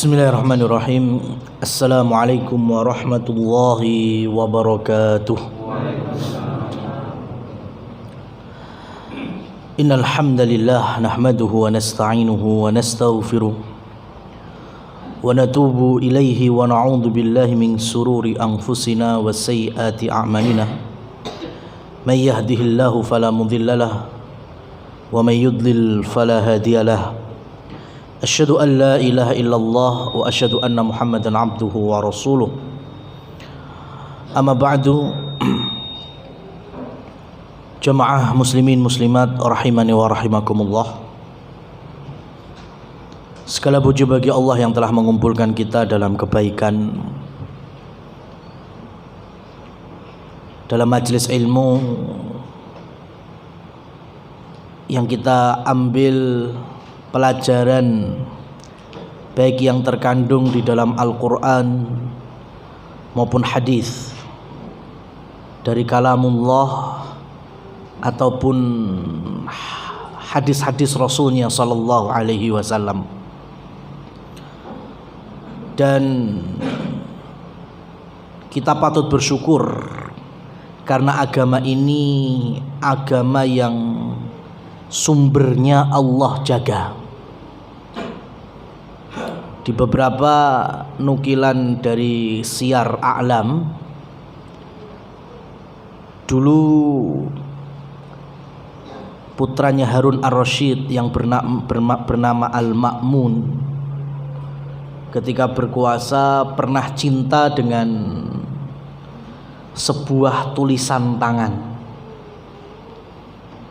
Bismillahirrahmanirrahim. Assalamualaikum warahmatullahi wabarakatuh. Innal hamdalillah nahmaduhu wa nasta'inuhu wa nastaghfiruh wa natubu ilaihi wa na'udzu billahi min sururi anfusina wa sayyiati a'malina. May yahdihillahu fala mudilla lahu wa may yudlil fala hadiya lahu. Asyhadu an la ilaha illallah wa asyhadu anna Muhammadan abduhu wa rasuluh. Amma ba'du. Jamaah muslimin muslimat rahimani wa rahimakumullah. Segala puji bagi Allah yang telah mengumpulkan kita dalam kebaikan, dalam majelis ilmu yang kita ambil pelajaran baik yang terkandung di dalam Al-Quran maupun hadis dari kalamullah ataupun hadis-hadis Rasulnya sallallahu alaihi wasallam. Dan kita patut bersyukur karena agama ini agama yang sumbernya Allah jaga. Di beberapa nukilan dari Syiar A'lam, dulu putranya Harun ar-Rasyid yang bernama Al-Ma'mun ketika berkuasa pernah cinta dengan sebuah tulisan tangan.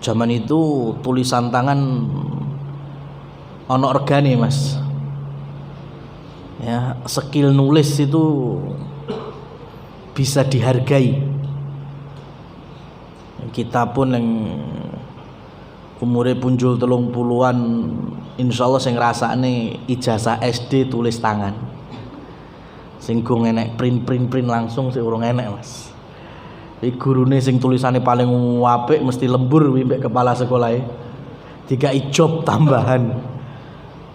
Zaman itu tulisan tangan ono regane, Mas. Ya, skill nulis itu bisa dihargai. Kita pun yang umure punjul 30-an insyaallah sing ngrasakne ijazah SD tulis tangan. Sing go enek print langsung sing urung enek, Mas. Iki gurune sing tulisane paling apik mesti lembur mbek kepala sekolahe. Dikai job tambahan.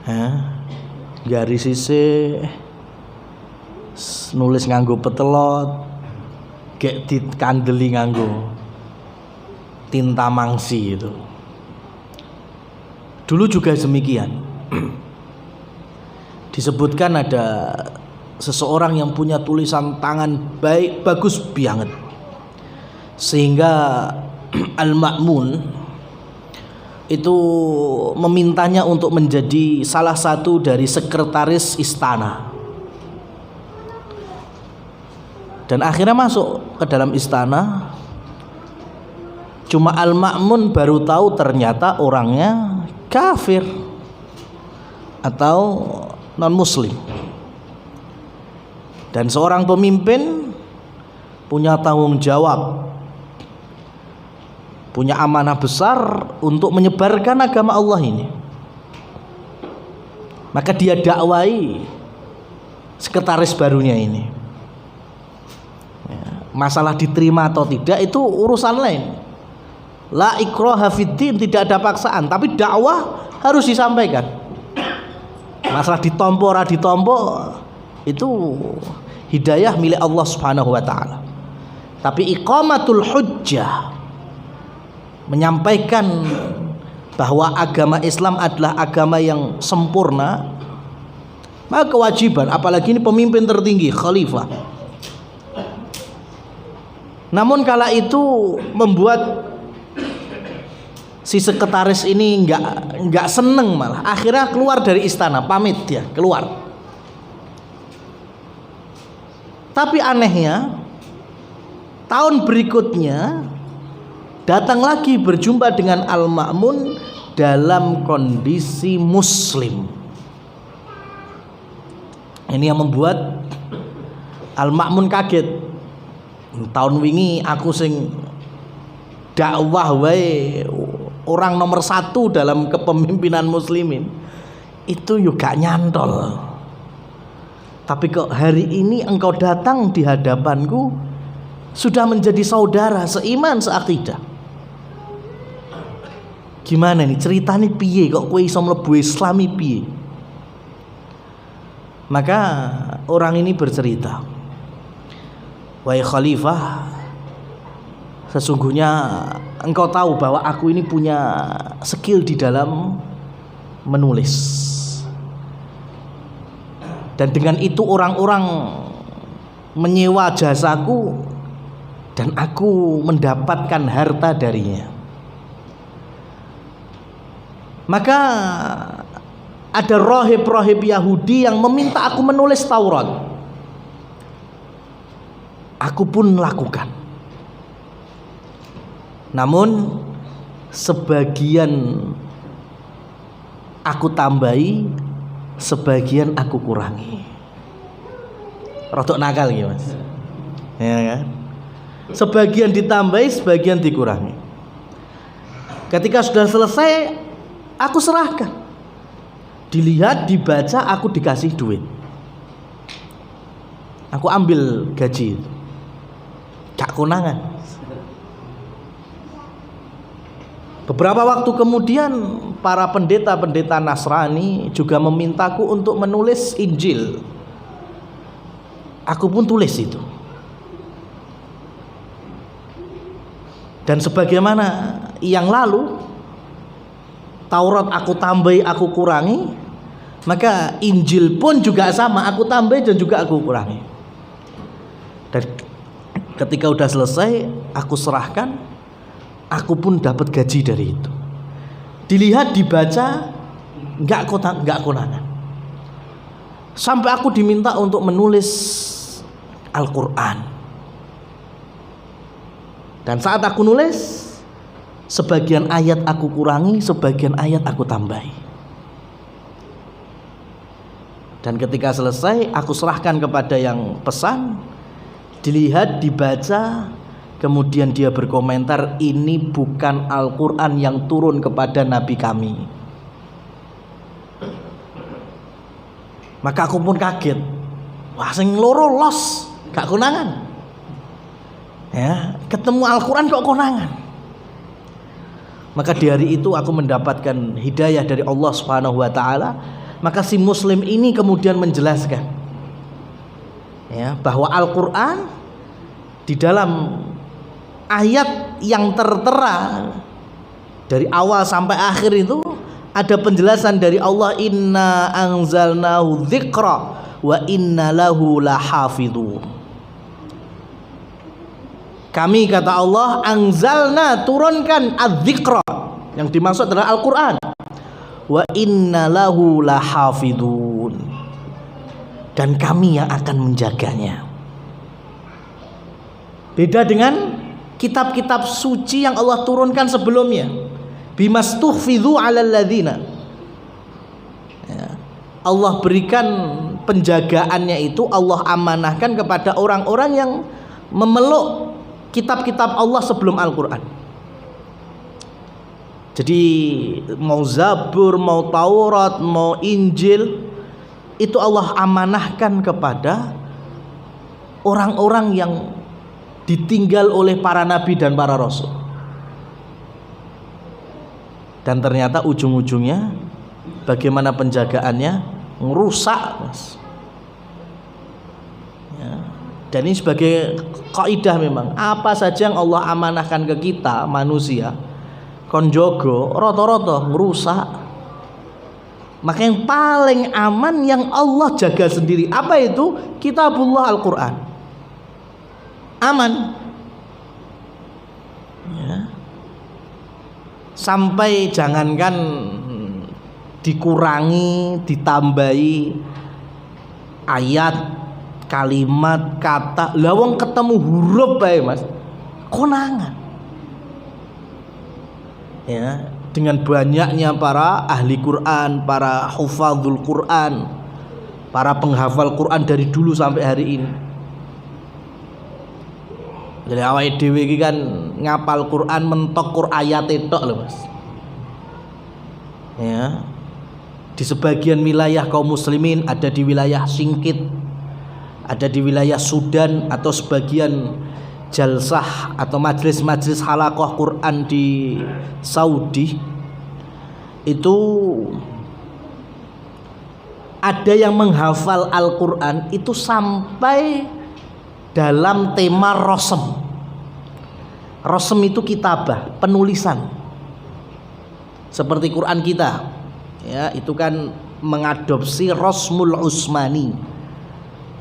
Hah? Garis sisih nulis nganggo petelot, gek dikandeli nganggo tinta mangsi itu. Dulu juga demikian. Disebutkan ada seseorang yang punya tulisan tangan baik, bagus banget, sehingga Al-Ma'mun itu memintanya untuk menjadi salah satu dari sekretaris istana. Dan akhirnya masuk ke dalam istana. Cuma Al-Ma'mun baru tahu ternyata orangnya kafir atau non-muslim. Dan seorang pemimpin punya tanggung jawab, punya amanah besar untuk menyebarkan agama Allah ini. Maka dia dakwai sekretaris barunya ini. Masalah diterima atau tidak itu urusan lain. La ikraha fiddin, tidak ada paksaan, tapi dakwah harus disampaikan. Masalah ditompo ora ditompo itu hidayah milik Allah Subhanahu wa taala. Tapi iqamatul hujjah, menyampaikan bahwa agama Islam adalah agama yang sempurna, maka kewajiban, apalagi ini pemimpin tertinggi, khalifah. Namun kala itu membuat si sekretaris ini nggak seneng, malah akhirnya keluar dari istana, pamit dia keluar. Tapi anehnya tahun berikutnya datang lagi berjumpa dengan Al-Ma'mun dalam kondisi muslim. Ini yang membuat Al-Ma'mun kaget. Tahun wingi aku sing dakwah wae orang nomor 1 dalam kepemimpinan muslimin, itu juga nyantol. Tapi kok hari ini engkau datang di hadapanku sudah menjadi saudara seiman seakidah. Gimana nih ceritanya piye kok kowe iso mlebu Islami piye? Maka orang ini bercerita, wahai khalifah, sesungguhnya engkau tahu bahwa aku ini punya skill di dalam menulis, dan dengan itu orang-orang menyewa jasaku dan aku mendapatkan harta darinya. Maka ada rohib-rohib Yahudi yang meminta aku menulis Taurat. Aku pun lakukan. Namun sebagian aku tambahi, sebagian aku kurangi. Rodok nakal gitu Mas. Ya kan? Sebagian ditambahi, sebagian dikurangi. Ketika sudah selesai, aku serahkan. Dilihat, dibaca, aku dikasih duit. Aku ambil gaji itu. Gak konangan. Beberapa waktu kemudian para pendeta-pendeta Nasrani juga memintaku untuk menulis Injil. Aku pun tulis itu. Dan sebagaimana yang lalu, Taurat aku tambahi, aku kurangi, maka Injil pun juga sama, aku tambahi dan juga aku kurangi. Dan ketika udah selesai, aku serahkan, aku pun dapat gaji dari itu. Dilihat, dibaca, nggak konangan. Sampai aku diminta untuk menulis Al-Quran. Dan saat aku nulis, sebagian ayat aku kurangi, sebagian ayat aku tambahi. Dan ketika selesai, aku serahkan kepada yang pesan. Dilihat, dibaca, kemudian dia berkomentar, ini bukan Al-Quran yang turun kepada Nabi kami. Maka aku pun kaget. Wah, sing loro los, gak konangan. Ya, ketemu Al-Quran kok konangan. Maka di hari itu aku mendapatkan hidayah dari Allah Subhanahu wa taala. Maka si muslim ini kemudian menjelaskan, ya, bahwa Al-Quran di dalam ayat yang tertera dari awal sampai akhir itu ada penjelasan dari Allah, inna anzalnahu dzikra wa inna lahu lahafidun. Kami, kata Allah, anzalna, turunkan, adzikra, yang dimaksud adalah Al-Quran, wa inna lahu lahafidun, dan kami yang akan menjaganya. Beda dengan kitab-kitab suci yang Allah turunkan sebelumnya, bimastuhfidhu alal ladzina, ya, Allah berikan penjagaannya itu, Allah amanahkan kepada orang-orang yang memeluk kitab-kitab Allah sebelum Al-Quran. Jadi mau Zabur, mau Taurat, mau Injil, itu Allah amanahkan kepada orang-orang yang ditinggal oleh para nabi dan para rasul. Dan ternyata ujung-ujungnya bagaimana penjagaannya? Ngerusak, Mas. Ya. Dan ini sebagai kaidah memang, apa saja yang Allah amanahkan ke kita manusia, kon jogo rata-rata ngerusak. Maka yang paling aman yang Allah jaga sendiri, apa itu? Kitabullah, Al-Quran. Aman. Ya. Sampai jangankan dikurangi, ditambahi ayat, kalimat, kata, lawang ketemu huruf bae Mas, konangan. Ya, dengan banyaknya para ahli Quran, para hufadzul Quran, para penghafal Quran dari dulu sampai hari ini. Jadi awake dhewe iki kan ngapal Quran mentok Qur'an ayat tok lho Mas. Ya. Di sebagian wilayah kaum muslimin, ada di wilayah Singkit, ada di wilayah Sudan, atau sebagian jalsah atau majelis-majelis halaqah Quran di Saudi, itu ada yang menghafal Al-Quran itu sampai dalam tema rosem. Rosem itu kitabah, penulisan. Seperti Quran kita, ya, itu kan mengadopsi Rosmul Utsmani,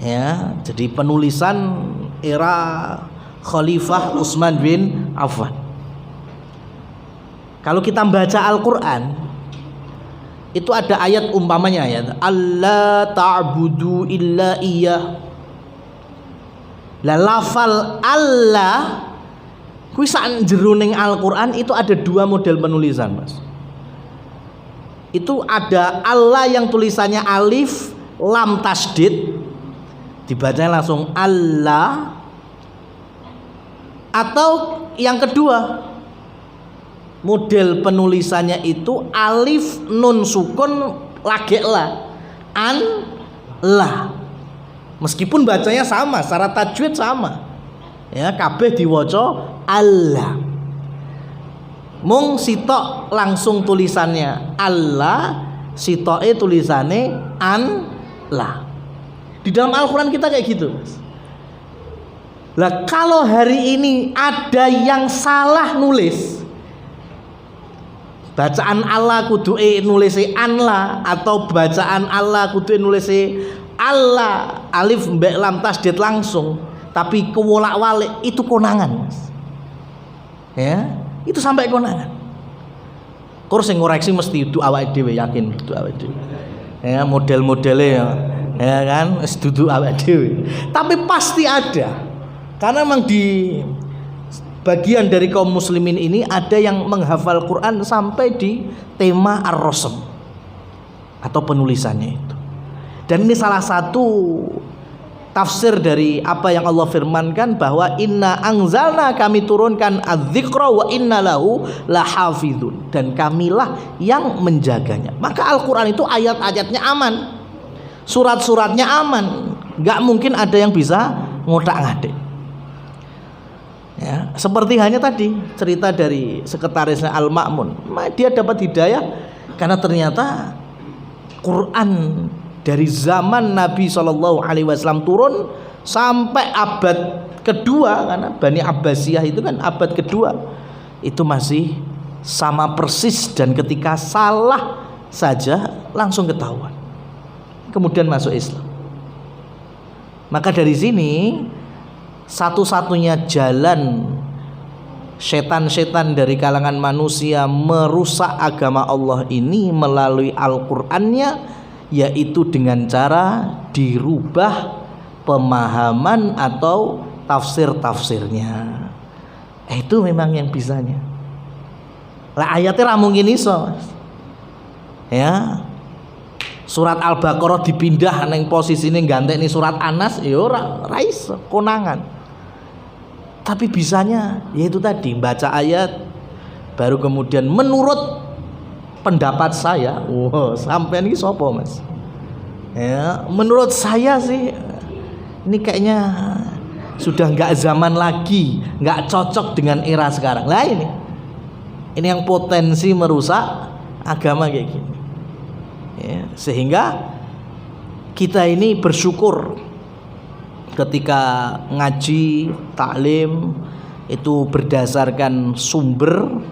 ya, jadi penulisan era Khalifah Utsman bin Affan. Kalau kita baca Al-Quran, itu ada ayat umpamanya, ayat Allah ta'budu illa iyyah. Lah lafal Allah kuwi sak jeroning Al-Quran itu ada dua model penulisan, Mas. Itu ada Allah yang tulisannya alif lam tasdid, dibacanya langsung Allah, atau yang kedua model penulisannya itu alif nun sukun lage la an la, meskipun bacanya sama, secara tajwid sama, ya, kabeh diwaca Allah. Mung sitok langsung tulisannya Allah, sitoke tulisannya an la. Di dalam Al-Quran kita kayak gitu. Lah kalau hari ini ada yang salah nulis, bacaan Allah kudu nulis an la, atau bacaan Allah kudu nulis Allah alif mbek lam tasdid langsung, tapi kewolak-walik, itu konangan, Mas. Ya, itu sampai konangan. Kurang sing ngoreksi mesti itu awake dhewe, yakin itu awake dhewe. Ya, model-modelnya ya kan wis dudu awake dhewe. Tapi pasti ada. Karena memang di bagian dari kaum muslimin ini ada yang menghafal Quran sampai di tema ar-rasm atau penulisannya itu. Dan ini salah satu tafsir dari apa yang Allah firmankan, bahwa inna anzalna, kami turunkan adz-dzikra wa inna lahu lahafizun, dan kamilah yang menjaganya. Maka Al-Quran itu ayat-ayatnya aman, surat-suratnya aman, nggak mungkin ada yang bisa ngotak-ngatik. Ya, seperti hanya tadi cerita dari sekretarisnya Al-Ma'mun, dia dapat hidayah karena ternyata Quran dari zaman Nabi SAW turun sampai abad kedua, karena Bani Abbasiyah itu kan abad kedua, itu masih sama persis, dan ketika salah saja langsung ketahuan, kemudian masuk Islam. Maka dari sini satu-satunya jalan setan-setan dari kalangan manusia merusak agama Allah ini melalui Al-Qur'annya, yaitu dengan cara dirubah pemahaman atau tafsir-tafsirnya. Itu memang yang bisanya. Lah ayatnya ra mungkin iso, Mas. Ya. Surat Al-Baqarah dipindah neng posisine gantekne surat Anas, ya ora iso, konangan. Tapi bisanya yaitu tadi baca ayat baru kemudian menurut pendapat saya, sampai ini sopo, Mas? Ya, menurut saya sih ini kayaknya sudah nggak zaman lagi, nggak cocok dengan era sekarang. Lah ini yang potensi merusak agama kayak gini. Ya, sehingga kita ini bersyukur ketika ngaji, taklim itu berdasarkan sumber.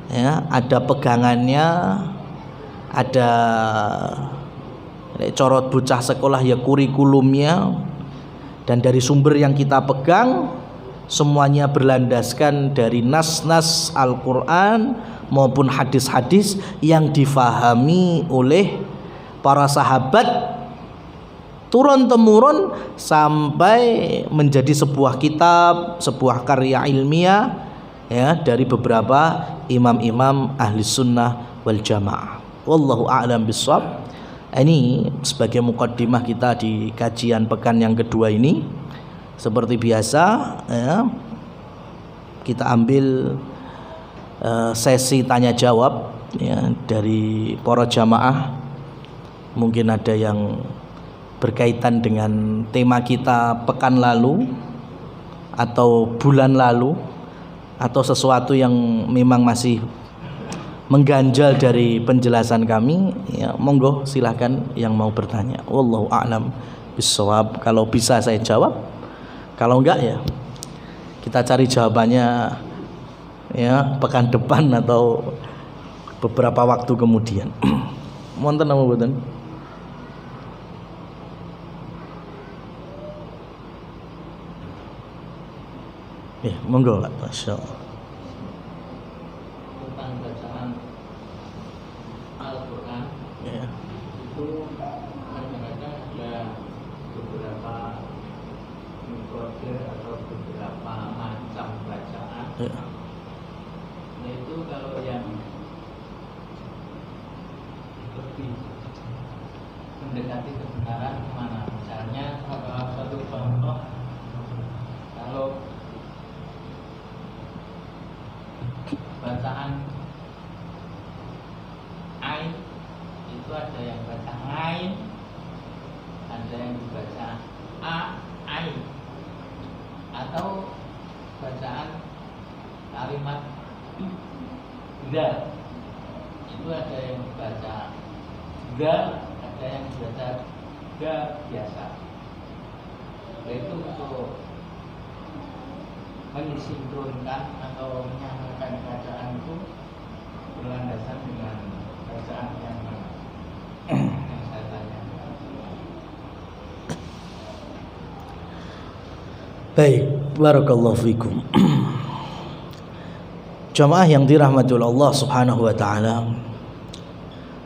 Ya, ada pegangannya, ada corot bocah sekolah ya kurikulumnya, dan dari sumber yang kita pegang semuanya berlandaskan dari nas-nas Al-Quran maupun hadis-hadis yang difahami oleh para sahabat turun-temurun sampai menjadi sebuah kitab, sebuah karya ilmiah, ya, dari beberapa imam-imam ahli sunnah wal jamaah. Wallahu a'lam bishawab. Ini sebagai mukaddimah kita di kajian pekan yang kedua ini. Seperti biasa, ya, kita ambil sesi tanya jawab, ya, dari para jamaah. Mungkin ada yang berkaitan dengan tema kita pekan lalu atau bulan lalu, atau sesuatu yang memang masih mengganjal dari penjelasan kami, ya monggo silahkan yang mau bertanya. Wallahu a'lam bishawab. Kalau bisa saya jawab, kalau enggak ya kita cari jawabannya ya pekan depan atau beberapa waktu kemudian. Wonten apa mboten? Ya, monggo Pak. Masyaallah. Tentang bacaan Al-Quran Ya. itu kadang-kadang ada beberapa metode atau beberapa macam bacaan. Ya. Yaitu kalau yang lebih mendekati kebenaran kemana? Misalnya satu contoh, kalau bacaan ain itu ada yang baca ain, ada yang dibaca ain, atau bacaan kalimat dal itu ada yang dibaca dal, ada yang dibaca dal biasa. Itu untuk mensinkronkan atau menyamakan bacaan itu berlandasan dengan bacaan yang mana yang saya tanya. Baik, barakallahu fikum. Jamaah yang dirahmati oleh Allah Subhanahu wa taala,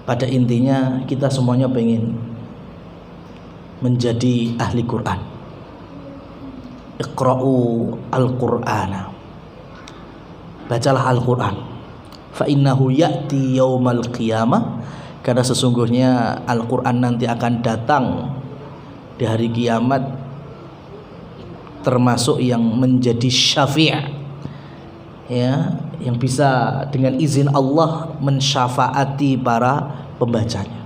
pada intinya kita semuanya pengen menjadi ahli Quran. Iqra'u al-Qur'ana. Bacalah Al-Qur'an. Fa innahu ya'ti yaumal qiyamah, karena sesungguhnya Al-Qur'an nanti akan datang di hari kiamat termasuk yang menjadi syafi', ya, yang bisa dengan izin Allah mensyafaati para pembacanya.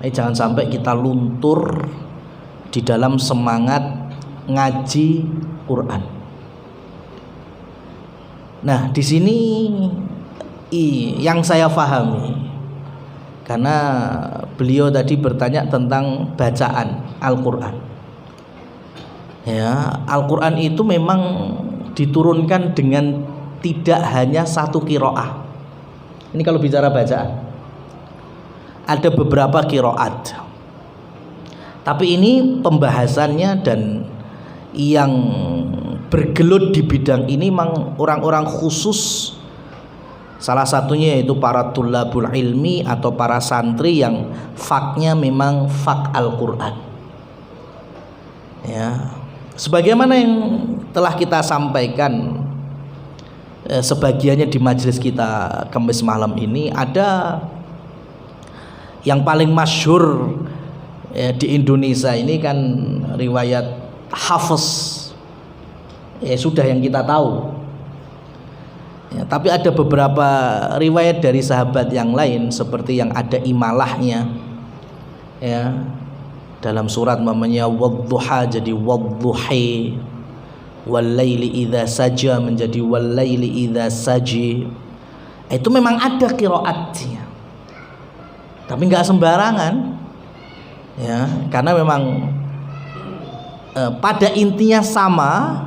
Jangan sampai kita luntur di dalam semangat ngaji Quran. Nah, di sini yang saya pahami, karena beliau tadi bertanya tentang bacaan Al-Quran. Ya, Al-Quran itu memang diturunkan dengan tidak hanya satu qiraah. Ini kalau bicara bacaan, ada beberapa qiraat. Tapi ini pembahasannya dan yang bergelut di bidang ini memang orang-orang khusus. Salah satunya yaitu para tulabul ilmi atau para santri yang faknya memang fak Al-Quran. Ya, sebagaimana yang telah kita sampaikan sebagiannya di majelis kita Kamis malam ini, ada yang paling masyhur di Indonesia ini kan riwayat Hafiz, ya sudah yang kita tahu ya, tapi ada beberapa riwayat dari sahabat yang lain seperti yang ada imalahnya ya, dalam surat namanya wadduha jadi wadduhi, wallaili idza saja menjadi wallaili idza saji. Itu memang ada qiraatnya, tapi nggak sembarangan ya, karena memang pada intinya sama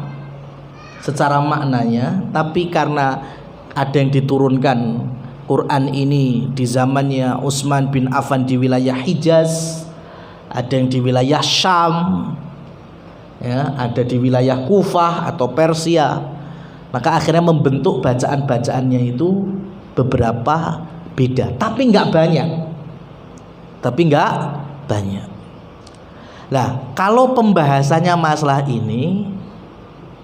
secara maknanya, tapi karena ada yang diturunkan Quran ini di zamannya Utsman bin Affan di wilayah Hijaz, ada yang di wilayah Syam, ya, ada di wilayah Kufah atau Persia, maka akhirnya membentuk bacaan-bacaannya itu beberapa beda, tapi nggak banyak. Nah, kalau pembahasannya masalah ini,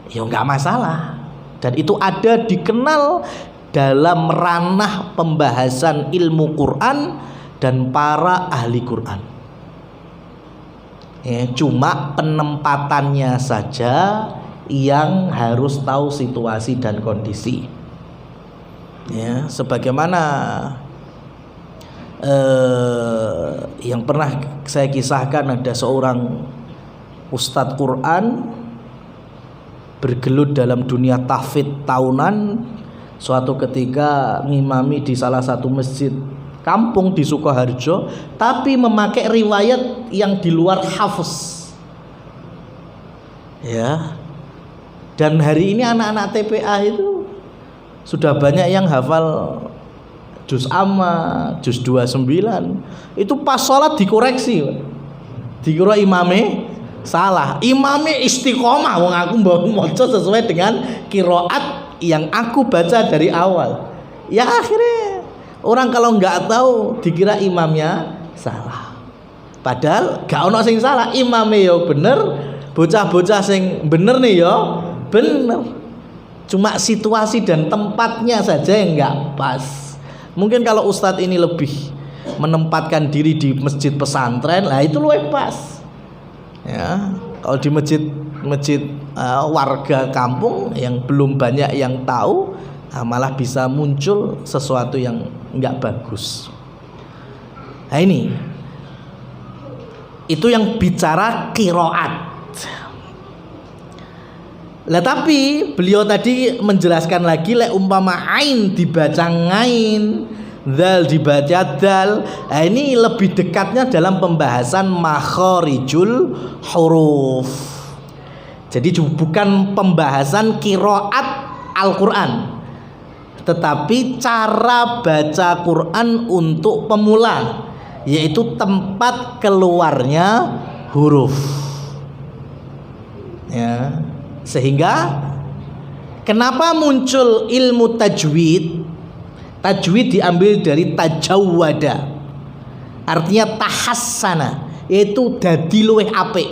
ya nggak masalah, dan itu ada dikenal dalam ranah pembahasan ilmu Quran dan para ahli Quran. Ya, cuma penempatannya saja yang harus tahu situasi dan kondisi. Ya, sebagaimana yang pernah saya kisahkan, ada seorang ustadz Quran bergelut dalam dunia tahfidz tahunan suatu ketika ngimami di salah satu masjid kampung di Sukoharjo, tapi memakai riwayat yang di luar hafz. Ya. Dan hari ini anak-anak TPA itu sudah banyak yang hafal juz amma, juz 29. Itu pas sholat dikoreksi. Dikira imame salah. Imame istiqomah, wong aku mbok maca sesuai dengan qiraat yang aku baca dari awal. Ya akhirnya orang kalau nggak tahu dikira imamnya salah. Padahal gak ono sing salah, imame yo bener, bocah-bocah sing bener nih yo bener. Cuma situasi dan tempatnya saja yang nggak pas. Mungkin kalau ustadz ini lebih menempatkan diri di masjid pesantren, lah itu luwih pas. Ya, kalau di masjid warga kampung yang belum banyak yang tahu, malah bisa muncul sesuatu yang nggak bagus. Nah ini, itu yang bicara qiraat. Lah tapi beliau tadi menjelaskan lagi, lek umpama ain dibaca ngain, dal dibaca dal. Nah, ini lebih dekatnya dalam pembahasan makharijul huruf. Jadi bukan pembahasan qiraat Al-Qur'an, tetapi cara baca Quran untuk pemula, yaitu tempat keluarnya huruf. Ya. Sehingga kenapa muncul ilmu tajwid? Tajwid diambil dari tajawwada, artinya tahassana, yaitu dadi luwih apik.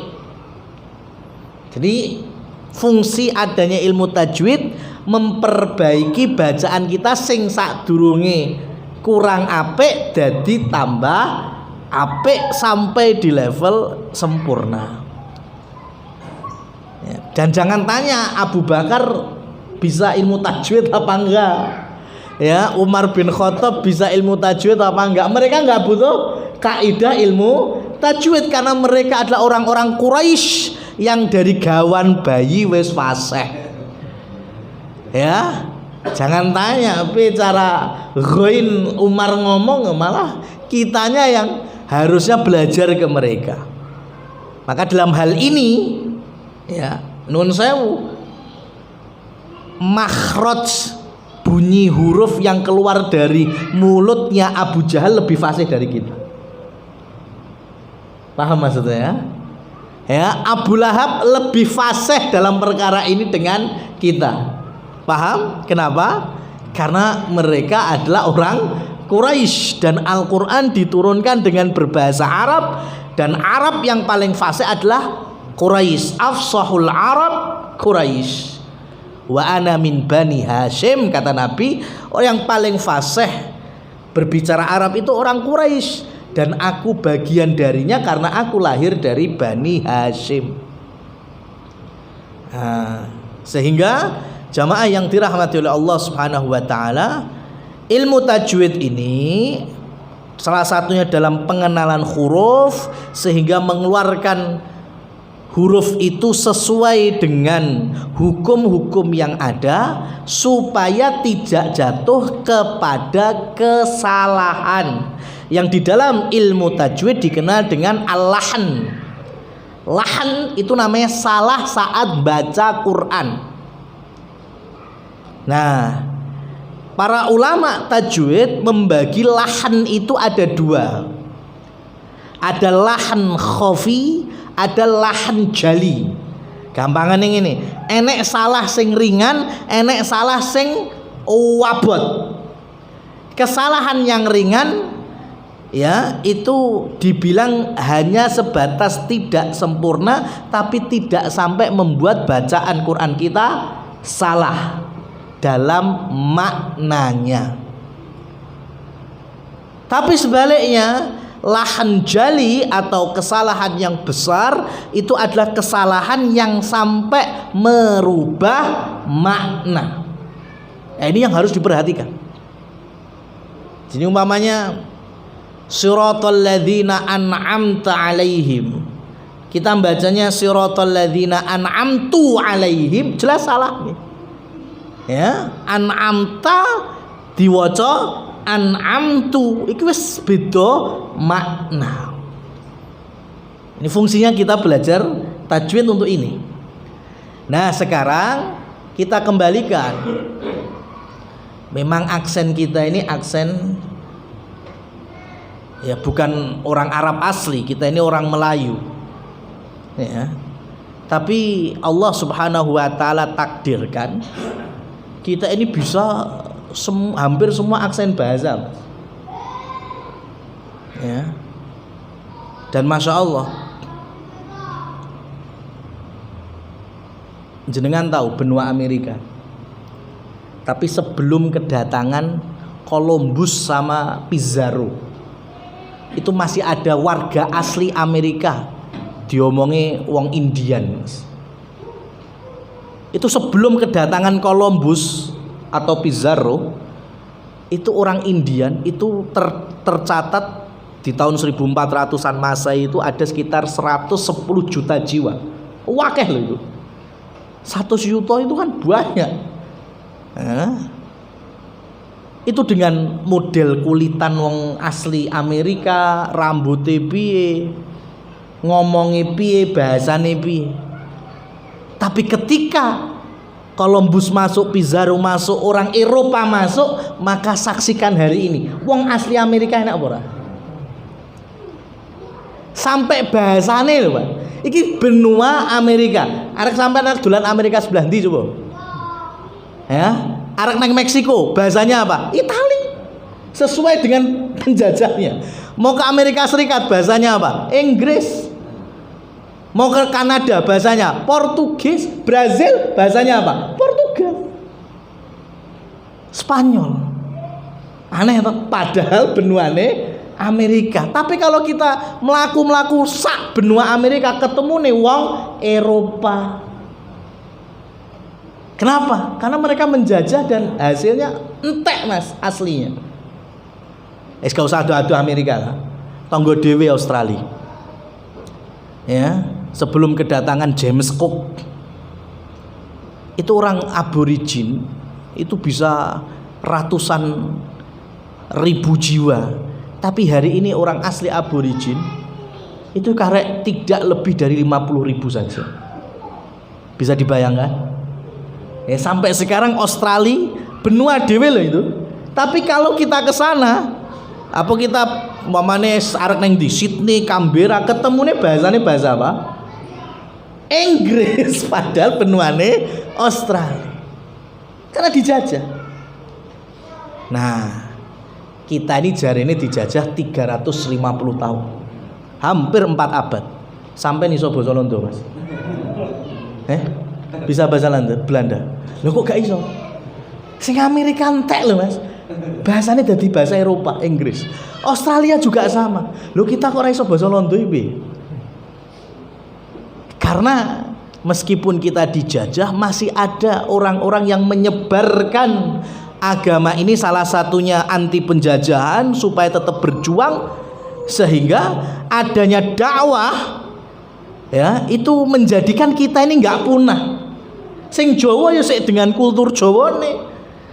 Jadi fungsi adanya ilmu tajwid memperbaiki bacaan kita sing sadurunge kurang apik dadi tambah apik sampai di level sempurna. Dan jangan tanya Abu Bakar bisa ilmu tajwid apa enggak, ya Umar bin Khattab bisa ilmu tajwid apa enggak. Mereka enggak butuh kaidah ilmu tajwid karena mereka adalah orang-orang Quraisy yang dari gawan bayi wis fasih. Ya, jangan tanya cara Ghoin Umar ngomong, malah kitanya yang harusnya belajar ke mereka. Maka dalam hal ini, ya nun sewu, makhraj bunyi huruf yang keluar dari mulutnya Abu Jahal lebih fasih dari kita. Paham maksudnya? Ya, Abu Lahab lebih fasih dalam perkara ini dengan kita. Paham? Kenapa? Karena mereka adalah orang Quraisy dan Al-Quran diturunkan dengan berbahasa Arab, dan Arab yang paling fasih adalah Quraisy. Afsahul Arab Quraisy. Wa ana min Bani Hashim, kata Nabi, orang yang paling fasih berbicara Arab itu orang Quraisy, dan aku bagian darinya karena aku lahir dari Bani Hashim. Sehingga jamaah yang dirahmati oleh Allah Subhanahu wa taala, ilmu tajwid ini salah satunya dalam pengenalan huruf, sehingga mengeluarkan huruf itu sesuai dengan hukum-hukum yang ada, supaya tidak jatuh kepada kesalahan yang di dalam ilmu tajwid dikenal dengan al-lahan. Lahan itu namanya salah saat baca Quran. Nah, para ulama tajwid membagi lahan itu ada dua. Ada lahan khafi, ada lahan jali. Gampangan yang ini, enek salah sing ringan, enek salah sing wabot. Kesalahan yang ringan, ya, itu dibilang hanya sebatas tidak sempurna, tapi tidak sampai membuat bacaan Quran kita salah dalam maknanya. Tapi sebaliknya, lahan jali atau kesalahan yang besar itu adalah kesalahan yang sampai merubah makna. Nah, ini yang harus diperhatikan. Jadi umpamanya siratal ladzina an'amta alaihim, kita bacanya siratal ladzina an'amtu alaihim, jelas salah nih. Ya, an'amta diwaca an'amtu. Iki wis beda makna. Ini fungsinya kita belajar tajwid untuk ini. Nah, sekarang kita kembalikan. Memang aksen kita ini aksen ya bukan orang Arab asli, kita ini orang Melayu. Ya. Tapi Allah Subhanahu wa taala takdirkan kita ini bisa hampir semua aksen bahasa. Ya. Dan Masya Allah, jenengan tahu benua Amerika. Tapi sebelum kedatangan Columbus sama Pizarro, itu masih ada warga asli Amerika diomongi wong Indian. Itu sebelum kedatangan Columbus atau Pizarro, itu orang Indian itu tercatat di tahun 1400-an Masehi itu ada sekitar 110 juta jiwa. Wakeh loh itu. 100 juta itu kan banyak. Itu dengan model kulitan wong asli Amerika, rambutnya piye, ngomongnya piye, bahasane piye. Tapi ketika Columbus masuk, Pizarro masuk, orang Eropa masuk, maka saksikan hari ini wong asli Amerika enak ora? Sampai bahasane lho, Pak. Iki benua Amerika. Arek sampean dolan Amerika sebelah ndi coba? Ya, arek nang Meksiko, bahasanya apa? Itali. Sesuai dengan penjajahnya. Mau ke Amerika Serikat, bahasanya apa? Inggris. Mau ke Kanada, bahasanya Portugis. Brazil, bahasanya apa? Portugal. Spanyol. Aneh toh, padahal benuane Amerika. Tapi kalau kita melaku sak benua Amerika, ketemu nih wong Eropa. Kenapa? Karena mereka menjajah dan hasilnya entek mas aslinya. Gak usah adu-adu Amerika lah. Tonggo dewe Australia. Ya, sebelum kedatangan James Cook, itu orang aborigin itu bisa ratusan ribu jiwa. Tapi hari ini orang asli aborigin itu karek tidak lebih dari 50.000 saja. Bisa dibayangkan? Ya, sampai sekarang Australia benua dewe loh itu. Tapi kalau kita ke sana, apa kita mamane arek neng di Sydney, Canberra, ketemune bahasane bahasa apa? Inggris, padahal benuane Australia. Karena dijajah. Nah, kita ini jarene dijajah 350 tahun. Hampir 4 abad. Sampai niso basa Londo, Mas. Bisa bahasa Belanda. Loh kok gak iso? Sing Amerika entek lho Mas. Bahasanya dari bahasa Eropa, Inggris. Australia juga sama. Loh kita kok ora iso bahasa Londo iki? Karena meskipun kita dijajah, masih ada orang-orang yang menyebarkan agama ini, salah satunya anti penjajahan supaya tetap berjuang, sehingga adanya dakwah ya itu menjadikan kita ini nggak punah. Sing Jawa ya sik dengan kultur Jawane,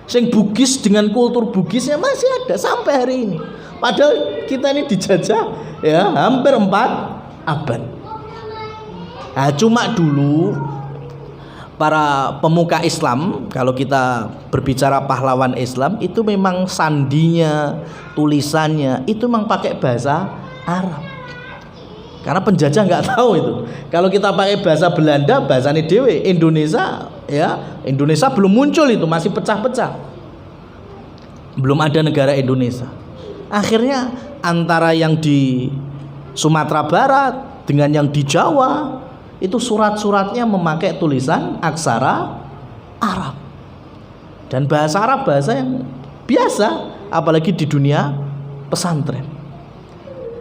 sing Bugis dengan kultur Bugisnya masih ada sampai hari ini. Padahal kita ini dijajah ya hampir 4 abad. Nah, cuma dulu para pemuka Islam, kalau kita berbicara pahlawan Islam, itu memang sandinya, tulisannya itu memang pakai bahasa Arab. Karena penjajah nggak tahu itu. Kalau kita pakai bahasa Belanda, bahasanya dewe. Indonesia, ya Indonesia belum muncul itu, masih pecah-pecah. Belum ada negara Indonesia. Akhirnya antara yang di Sumatera Barat dengan yang di Jawa itu surat-suratnya memakai tulisan aksara Arab. Dan bahasa Arab bahasa yang biasa, apalagi di dunia pesantren.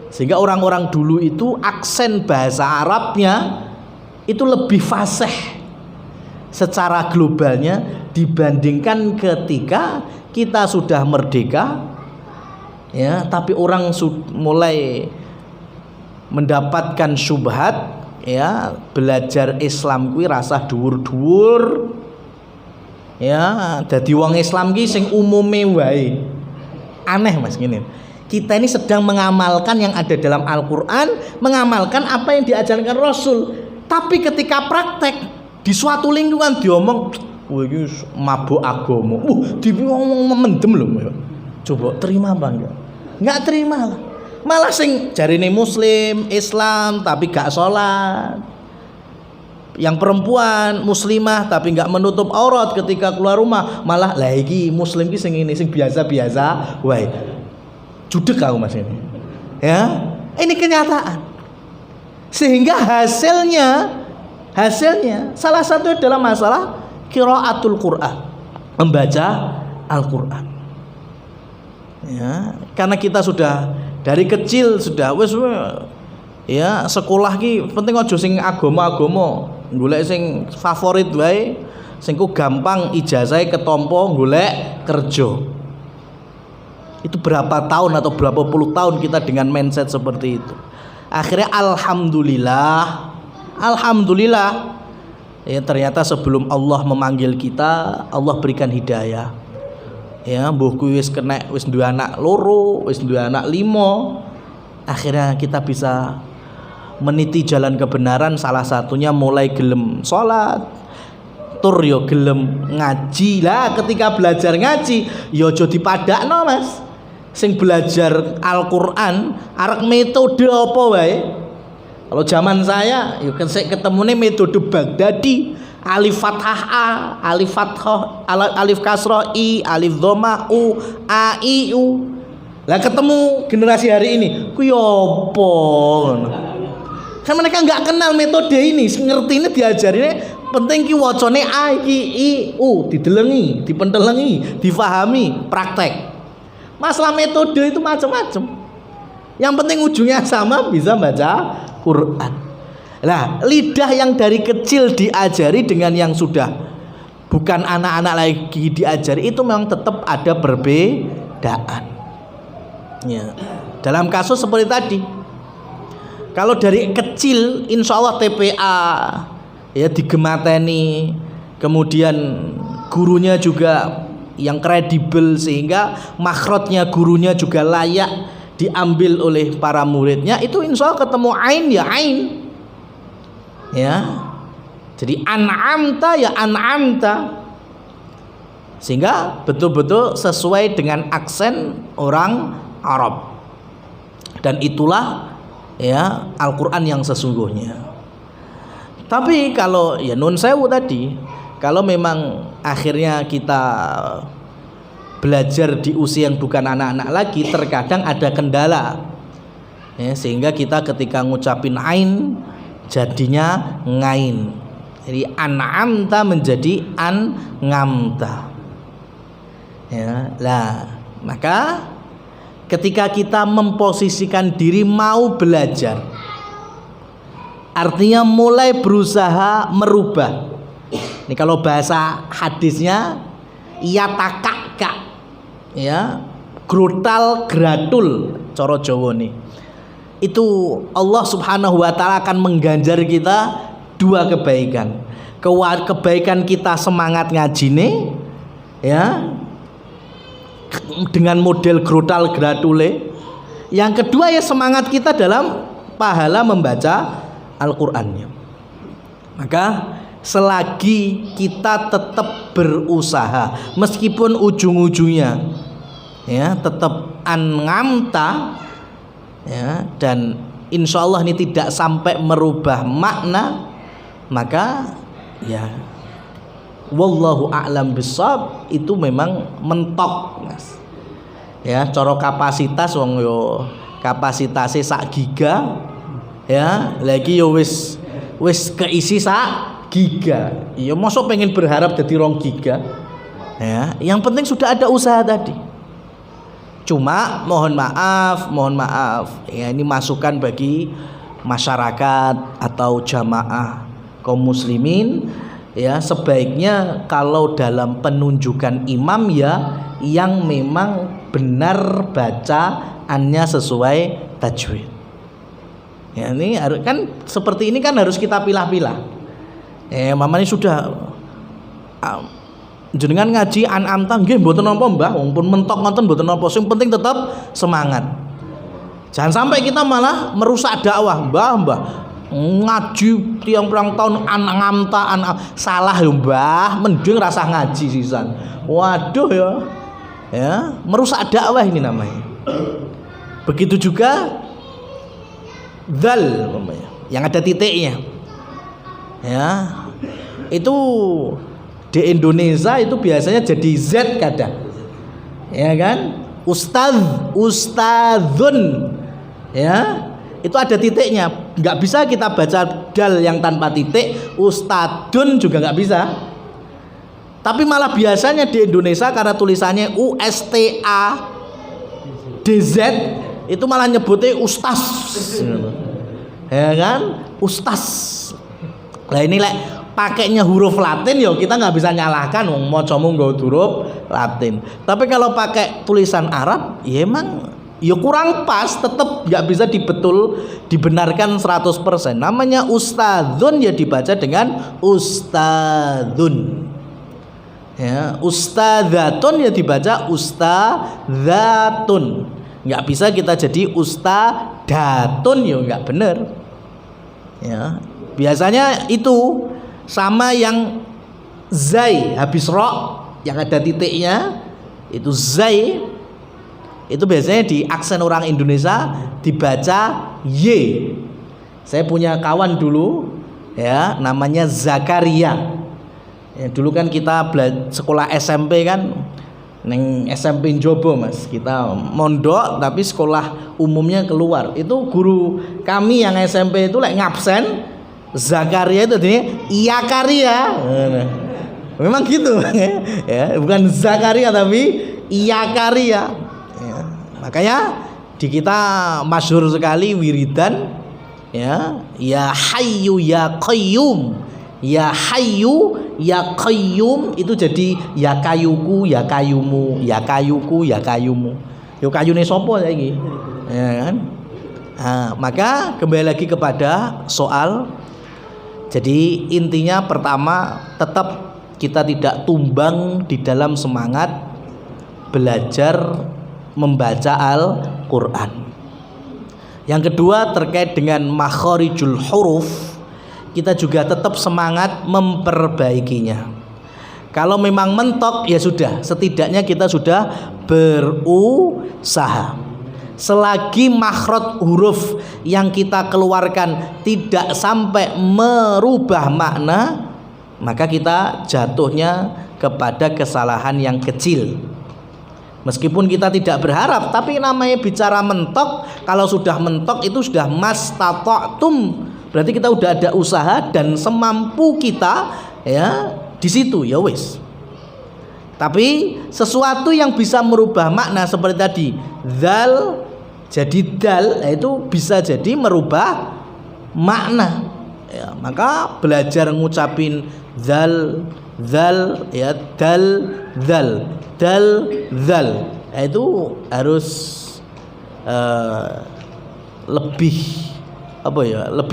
Sehingga orang-orang dulu itu aksen bahasa Arabnya itu lebih fasih secara globalnya dibandingkan ketika kita sudah merdeka ya, tapi orang mulai mendapatkan syubhat ya, belajar Islam kuwi rasa dhuwur-dhuwur Ya, dadi wong Islam ki sing umume wae. Aneh Mas ngene. Kita ini sedang mengamalkan yang ada dalam Al-Qur'an, mengamalkan apa yang diajarkan Rasul. Tapi ketika praktek di suatu lingkungan diomong, wah iki mabuk agama. Diomong mendem lho. Coba terima apa enggak? Enggak terima lah. Malah sing jarine muslim, Islam tapi gak sholat. Yang perempuan muslimah tapi enggak menutup aurat ketika keluar rumah, malah lah iki muslim ki sing ini sing biasa-biasa wae. Judek aku Mas ini. Ya, ini kenyataan. Sehingga hasilnya salah satu adalah masalah qiraatul Qur'an, membaca Al-Qur'an. Ya, karena kita sudah dari kecil sudah wis ya sekolah ki penting aja sing agama-agama, golek sing favorit wae, sing ku gampang ijazahe ketompo golek kerja. Itu berapa tahun atau berapa puluh tahun kita dengan mindset seperti itu. Akhirnya alhamdulillah ya ternyata sebelum Allah memanggil kita, Allah berikan hidayah. Ya, mbuhku wis kena wis duwe anak loro, wis duwe anak 5. Akhirnya kita bisa meniti jalan kebenaran, salah satunya mulai gelem salat, tur yo gelem ngaji. Lah ketika belajar ngaji yo aja dipadakno Mas. Sing belajar Al-Qur'an arek metode apa wae. Kalau zaman saya yo ketemune metode Baghdadi, alif fathah a, alif fathah, alif kasrah i, alif dhamma u, a i u. Lah ketemu generasi hari ini ku yo apa ngono. Kan mereka enggak kenal metode ini, ngertine diajarine penting ki wacane a iki i u, didelengi, dipentelengi, difahami, praktek. Masalah metode itu macam-macam. Yang penting ujungnya sama, bisa baca Quran. Nah, lidah yang dari kecil diajari dengan yang sudah bukan anak-anak lagi diajari itu memang tetap ada perbedaan. Ya. Dalam kasus seperti tadi, kalau dari kecil insya Allah TPA ya digemateni, kemudian gurunya juga yang kredibel sehingga makhrajnya gurunya juga layak diambil oleh para muridnya, itu insya Allah ketemu ain ya ain. Ya. Jadi an'amta ya an'amta. Sehingga betul-betul sesuai dengan aksen orang Arab. Dan itulah ya Al-Qur'an yang sesungguhnya. Tapi kalau ya nun sewu tadi, kalau memang akhirnya kita belajar di usia yang bukan anak-anak lagi, terkadang ada kendala ya, sehingga kita ketika ngucapin ain jadinya ngain. Jadi an'amta menjadi an-ngamta ya. Lah maka ketika kita memposisikan diri mau belajar, artinya mulai berusaha merubah. Ini kalau bahasa hadisnya yatakaka ya, grutal gratul cara Jawa nih. Itu Allah Subhanahu wa taala akan mengganjar kita dua kebaikan. Kebaikan kita semangat ngajine ya, dengan model grutal gratule. Yang kedua ya semangat kita dalam pahala membaca Al-Qur'annya. Maka selagi kita tetap berusaha meskipun ujung-ujungnya ya tetap an-ngamta ya, dan insya Allah ini tidak sampai merubah makna, maka ya wallahu a'lam bishawab, itu memang mentok Mas ya. Cara kapasitas wong yo kapasitasnya sak giga ya, lagi yo wis keisi sak giga. Iya, mosok pengen berharap jadi 2 giga ya. Yang penting sudah ada usaha tadi. Cuma mohon maaf ya, ini masukan bagi masyarakat atau jamaah kaum muslimin ya, sebaiknya kalau dalam penunjukan imam ya yang memang benar bacaannya sesuai tajwid ya. Ini kan seperti ini kan harus kita pilah-pilah. Mamanya sudah jenengan ngaji An'amta nggih mboten napa Mbah, wong pun mentok ngoten mboten napa, sing penting tetap semangat. Jangan sampai kita malah merusak dakwah. Mbah ngaji tiang perang tahun An'amta salah ya Mbah, mending rasa ngaji sisan. Waduh ya merusak dakwah ini namanya. Begitu juga dzal namanya, yang ada titiknya. Ya. Itu di Indonesia itu biasanya jadi Z kadang. Ya kan? Ustadzun. Ya. Itu ada titiknya. Enggak bisa kita baca dal yang tanpa titik, ustadzun juga enggak bisa. Tapi malah biasanya di Indonesia karena tulisannya USTADZ itu malah nyebutnya ustaz. Ya kan? Ustaz. Lah ini pakainya huruf Latin ya kita nggak bisa nyalahkan wong macamu nggo huruf Latin. Tapi kalau pakai tulisan Arab ya emang ya kurang pas, tetap nggak bisa dibenarkan 100%. Namanya ustadzun ya dibaca dengan ustadzun. Ya, ustadzatun ya dibaca ustadzatun. Nggak bisa kita jadi ustadatun ya nggak bener. Ya, biasanya itu sama yang zai habis ro yang ada titiknya itu zai itu biasanya di aksen orang Indonesia dibaca y. Saya punya kawan dulu ya namanya Zakaria. Ya, dulu kan kita sekolah SMP kan neng SMP Jobo Mas, kita mondok tapi sekolah umumnya keluar. Itu guru kami yang SMP itu ngabsen Zakaria itu artinya iya karya. Memang gitu ya, bukan Zakaria tapi iya karya. Ya, makanya di kita masyhur sekali wiridan ya hayyu ya qayyum. Ya hayyu ya qayyum itu jadi ya kayuku ya kayumu, ya kayuku ya kayumu. Yo kayune sapa saiki? Ya kan? Nah, maka kembali lagi kepada soal. Jadi intinya pertama tetap kita tidak tumbang di dalam semangat belajar membaca Al-Qur'an. Yang kedua terkait dengan makharijul huruf, kita juga tetap semangat memperbaikinya. Kalau memang mentok ya sudah, setidaknya kita sudah berusaha. Selagi makhraj huruf yang kita keluarkan tidak sampai merubah makna, maka kita jatuhnya kepada kesalahan yang kecil. Meskipun kita tidak berharap, tapi namanya bicara mentok, kalau sudah mentok itu sudah mastata'tum. Berarti kita udah ada usaha dan semampu kita ya di situ ya wis. Tapi sesuatu yang bisa merubah makna seperti tadi zal jadi dal, itu bisa jadi merubah makna. Ya, maka belajar ngucapin zal ya dal zal ya, itu harus lebih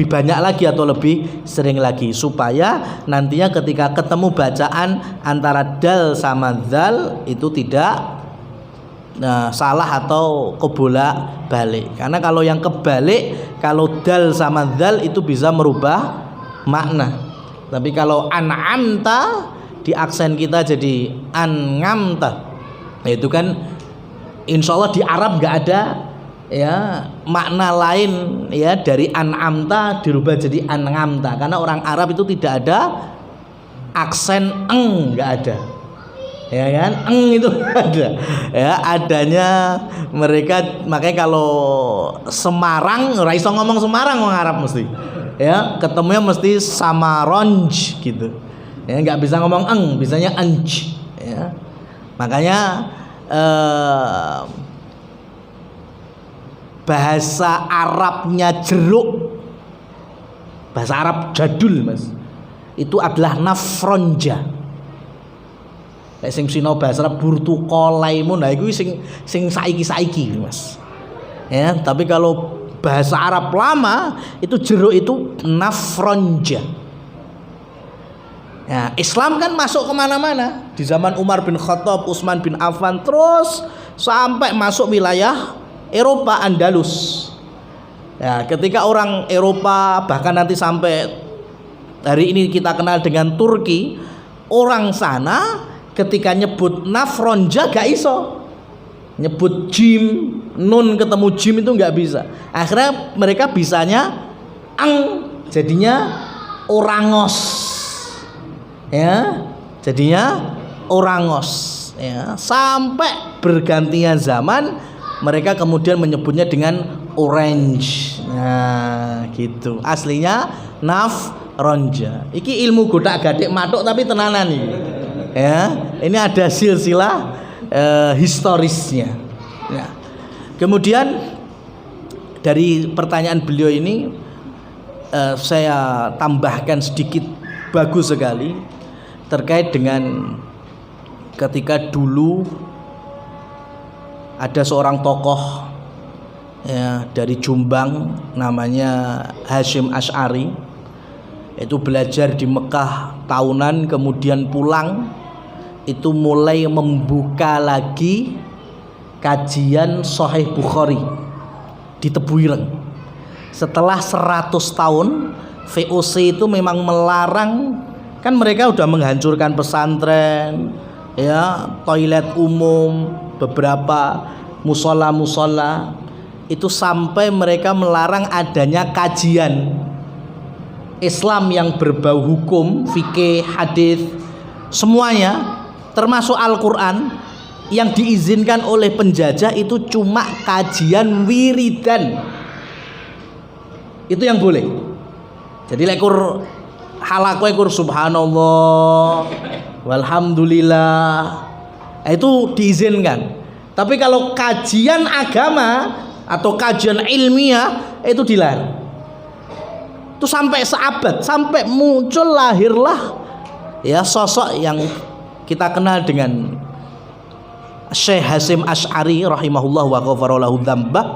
banyak lagi atau lebih sering lagi supaya nantinya ketika ketemu bacaan antara dal sama zal itu tidak salah atau kebolak balik. Karena kalau yang kebalik, kalau dal sama zal itu bisa merubah makna. Tapi kalau an'amta di aksen kita jadi an'amta, itu kan insya Allah di Arab nggak ada ya makna lain ya dari an'amta dirubah jadi an'amta, karena orang Arab itu tidak ada aksen nggak ada ya kan, itu ada ya, adanya mereka. Makanya kalau Semarang ora iso ngomong Semarang orang Arab mesti ya ketemunya mesti Samaronj gitu ya, nggak bisa ngomong bisanya anj ya. Makanya bahasa Arabnya jeruk, bahasa Arab jadul Mas, itu adalah nafronja. Sing sino bahasa Arab burtukolaimun, nah itu sing saiki Mas. Ya, tapi kalau bahasa Arab lama itu jeruk itu nafronja. Ya, Islam kan masuk kemana-mana. Di zaman Umar bin Khattab, Utsman bin Affan, terus sampai masuk wilayah Eropa, Andalus. Ya, ketika orang Eropa, bahkan nanti sampai hari ini kita kenal dengan Turki, orang sana ketika nyebut nafronja gak iso, nyebut jim, nun ketemu jim itu nggak bisa. Akhirnya mereka bisanya ang, jadinya orangos. Ya, jadinya orangos. Ya, sampai bergantinya zaman mereka kemudian menyebutnya dengan orange. Nah, gitu. Aslinya nafronja. Iki ilmu godak-gadik matuk tapi tenanan nih. Ya, ini ada silsilah historisnya. Ya. Kemudian dari pertanyaan beliau ini saya tambahkan sedikit, bagus sekali terkait dengan ketika dulu ada seorang tokoh ya, dari Jombang namanya Hasyim Asy'ari. Itu belajar di Mekah tahunan, kemudian pulang itu mulai membuka lagi kajian Sahih Bukhari di Tebuireng. Setelah 100 tahun VOC itu memang melarang, kan mereka udah menghancurkan pesantren, ya, toilet umum, beberapa musola itu, sampai mereka melarang adanya kajian Islam yang berbau hukum, fikih, hadis, semuanya termasuk Al-Quran. Yang diizinkan oleh penjajah itu cuma kajian wiridan, itu yang boleh. Jadi lekur halako ekur subhanallah walhamdulillah, itu diizinkan. Tapi kalau kajian agama atau kajian ilmiah itu dilarang. Itu sampai seabad, sampai muncul lahirlah ya sosok yang kita kenal dengan Syekh Hasyim Asy'ari rahimahullah wa ghafarallahu dzambah.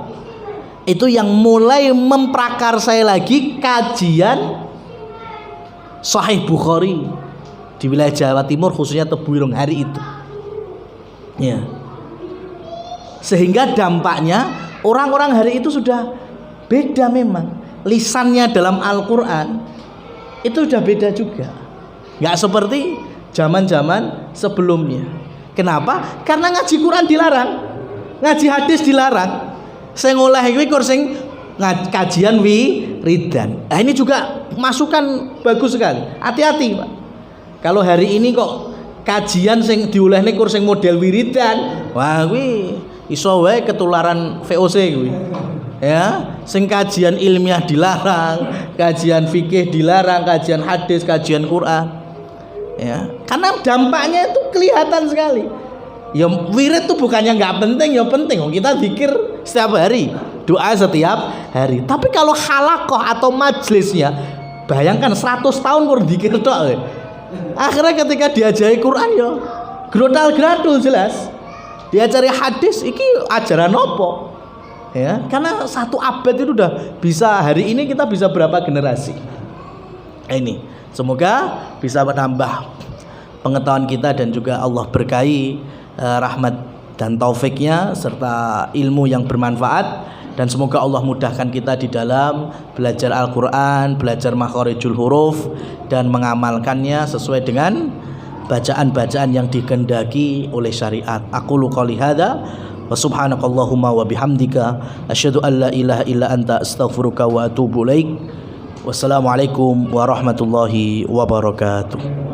Itu yang mulai memprakarsai lagi kajian Sahih Bukhari di wilayah Jawa Timur, khususnya Tebuireng hari itu. Ya. Sehingga dampaknya orang-orang hari itu sudah beda memang. Lisannya dalam Al-Quran itu sudah beda juga. Nggak seperti zaman-zaman sebelumnya. Kenapa? Karena ngaji Quran dilarang, ngaji hadis dilarang. Saya ngolah iki kur sing kajian wiridan. Nah, ini juga masukan bagus sekali. Hati-hati, Pak. Kalau hari ini kok kajian sing diolehne kur sing model wiridan, wah kuwi iso wae ketularan VOC kuwi. Ya, sing kajian ilmiah dilarang, kajian fikih dilarang, kajian hadis, kajian Quran. Ya, karena dampaknya itu kelihatan sekali. Ya wirid itu bukannya nggak penting, ya penting. Kita zikir setiap hari, doa setiap hari. Tapi kalau halakoh atau majelisnya, bayangkan 100 tahun kur zikir tok. Akhirnya ketika diajari Quran ya grodal-gradul jelas. Diajari hadis iki ajaran opo? Ya, karena 1 abad itu udah bisa, hari ini kita bisa berapa generasi. Ini semoga bisa menambah pengetahuan kita dan juga Allah berkahi rahmat dan taufiknya serta ilmu yang bermanfaat, dan semoga Allah mudahkan kita di dalam belajar Al-Quran, belajar makharijul huruf dan mengamalkannya sesuai dengan bacaan-bacaan yang dikehendaki oleh syariat. Aqulu qouli hadza wa subhanakallahumma wa bihamdika asyhadu an la ilaha illa anta astaghfiruka wa atubu ilaik. Wassalamualaikum warahmatullahi wabarakatuh.